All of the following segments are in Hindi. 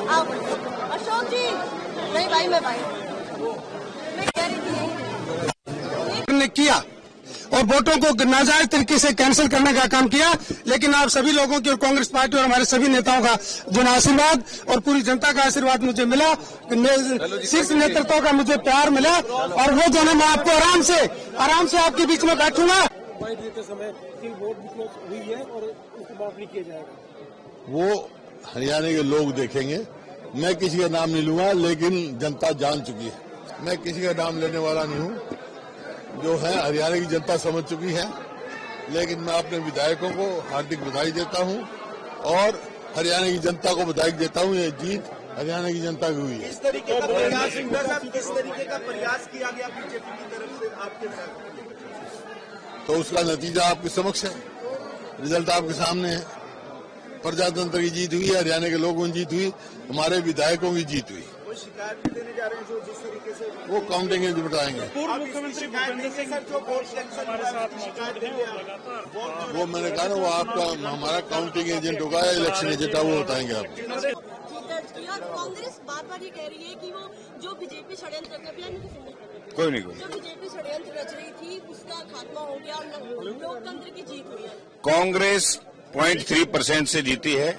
अशोक जी नहीं भाई मैं कह रही थी ने किया और वोटों को नाजायज तरीके से कैंसिल करने का काम किया, लेकिन आप सभी लोगों की और कांग्रेस पार्टी और हमारे सभी नेताओं का जो आशीर्वाद और पूरी जनता का आशीर्वाद मुझे मिला, शीर्ष नेतृत्व का मुझे प्यार मिला, और वो जो है मैं आपको आराम से आपके बीच में बैठूंगा। वो हरियाणा के लोग देखेंगे, मैं किसी का नाम नहीं लूंगा, लेकिन जनता जान चुकी है। मैं किसी का नाम लेने वाला नहीं हूँ, जो है हरियाणा की जनता समझ चुकी है। लेकिन मैं अपने विधायकों को हार्दिक बधाई देता हूँ और हरियाणा की जनता को बधाई देता हूँ। ये जीत हरियाणा की जनता की हुई है। किस तरीके का प्रयास किया गया बीजेपी की तरफ से आपके साथ? तो उसका नतीजा आपके समक्ष है, रिजल्ट आपके सामने है। प्रजातंत्र की जीत हुई, हरियाणा के लोगों की जीत हुई, हमारे विधायकों की जीत हुई। कोई शिकायत भी देने जा रहे हैं जो जिस तरीके से वो काउंटिंग एजेंट बताएंगे। पूर्व मुख्यमंत्री भूपेंद्र सिंह जो वोट कैंसिल हमारे साथ शिकायत देंगे, वो मैंने कहा ना, वो आपका हमारा काउंटिंग एजेंट होगा या इलेक्शन एजेंट है, वो बताएंगे आप। कांग्रेस बार बार ये कह रही है कि वो जो बीजेपी षड्यंत्र कोई नहीं जो बीजेपी षड्यंत्र रच रही थी उसका खात्मा हो गया और लोकतंत्र की जीत हुई है। कांग्रेस 0.3% से जीती है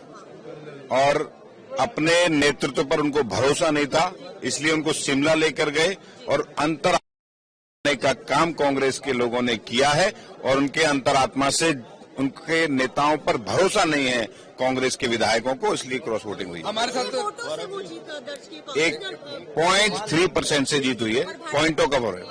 और अपने नेतृत्व पर उनको भरोसा नहीं था, इसलिए उनको शिमला लेकर गए और अंतरात्मा का काम कांग्रेस के लोगों ने किया है और उनके अंतरात्मा से उनके नेताओं पर भरोसा नहीं है कांग्रेस के विधायकों को, इसलिए क्रॉस वोटिंग हुई। हमारे साथ 0.3% से जीत हुई है, पॉइंटों का फर्क है।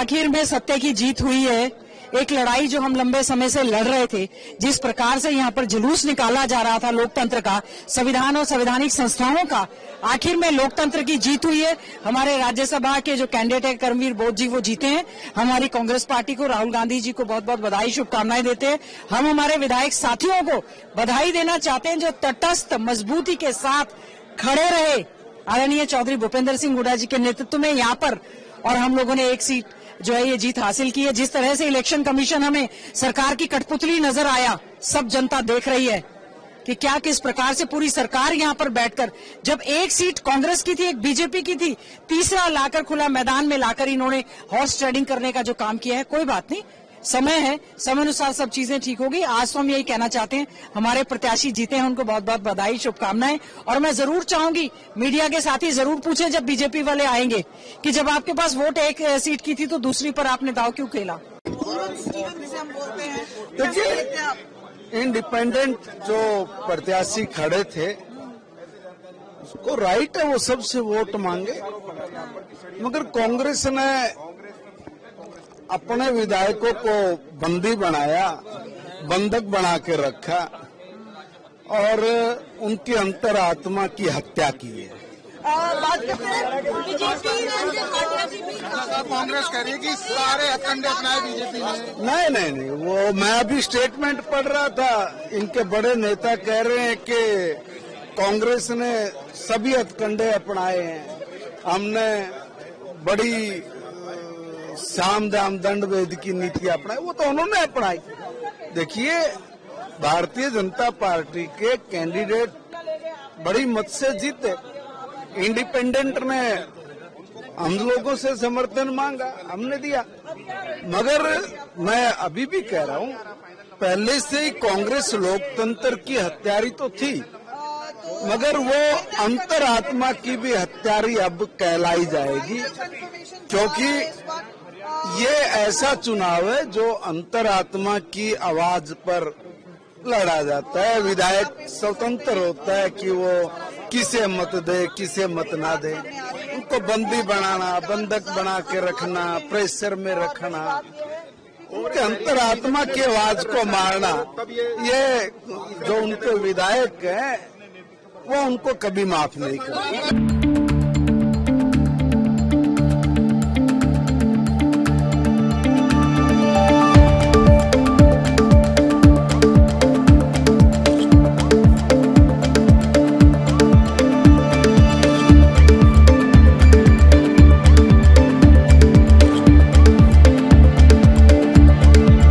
आखिर में सत्य की जीत हुई है। एक लड़ाई जो हम लंबे समय से लड़ रहे थे, जिस प्रकार से यहाँ पर जुलूस निकाला जा रहा था लोकतंत्र का, संविधान और संवैधानिक संस्थाओं का, आखिर में लोकतंत्र की जीत हुई है। हमारे राज्यसभा के जो कैंडिडेट है कर्मवीर बोध जी, वो जीते हैं। हमारी कांग्रेस पार्टी को, राहुल गांधी जी को बहुत बहुत बधाई, शुभकामनाएं देते हैं। हम हमारे विधायक साथियों को बधाई देना चाहते हैं जो तटस्थ मजबूती के साथ खड़े रहे आदरणीय चौधरी भूपेंद्र सिंह हुड्डा जी के नेतृत्व में यहाँ पर, और हम लोगों ने एक सीट जो है ये जीत हासिल की है। जिस तरह से इलेक्शन कमीशन हमें सरकार की कठपुतली नजर आया, सब जनता देख रही है कि क्या किस प्रकार से पूरी सरकार यहाँ पर बैठकर, जब एक सीट कांग्रेस की थी, एक बीजेपी की थी, तीसरा लाकर खुला मैदान में लाकर इन्होंने हॉर्स ट्रेडिंग करने का जो काम किया है। कोई बात नहीं, समय है, समय अनुसार सब चीजें ठीक होगी। आज तो हम यही कहना चाहते हैं, हमारे प्रत्याशी जीते हैं, उनको बहुत बहुत बधाई, शुभकामनाएं। और मैं जरूर चाहूंगी मीडिया के साथी जरूर पूछें जब बीजेपी वाले आएंगे कि जब आपके पास वोट एक सीट की थी तो दूसरी पर आपने दाव क्यों खेला। देखिए, इंडिपेंडेंट जो प्रत्याशी खड़े थे उसको राइट है वो सबसे वोट मांगे, मगर कांग्रेस ने अपने विधायकों को बंदी बनाया, बंधक बना के रखा और उनकी अंतरात्मा की हत्या की है। बात करते हैं बीजेपी कांग्रेस कह रही है कि सारे हथकंडे अपनाए बीजेपी ने। नहीं, वो मैं अभी स्टेटमेंट पढ़ रहा था, इनके बड़े नेता कह रहे हैं कि कांग्रेस ने सभी हथकंडे अपनाए हैं, हमने बड़ी साम दाम दंड भेद की नीति अपनाई। वो तो उन्होंने अपनाई। देखिए, भारतीय जनता पार्टी के कैंडिडेट बड़ी मत से जीते, इंडिपेंडेंट ने हम लोगों से समर्थन मांगा, हमने दिया। मगर मैं अभी भी कह रहा हूं, पहले से ही कांग्रेस लोकतंत्र की हत्यारी तो थी, मगर वो अंतरात्मा की भी हत्यारी अब कहलाई जाएगी, क्योंकि ये ऐसा चुनाव है जो अंतरात्मा की आवाज पर लड़ा जाता है। विधायक स्वतंत्र होता है कि वो किसे मत दे, किसे मत ना दे। उनको बंदी बनाना, बंधक बना के रखना, प्रेशर में रखना, उनके अंतरात्मा की आवाज को मारना, ये जो उनके विधायक हैं वो उनको कभी माफ नहीं करेंगे।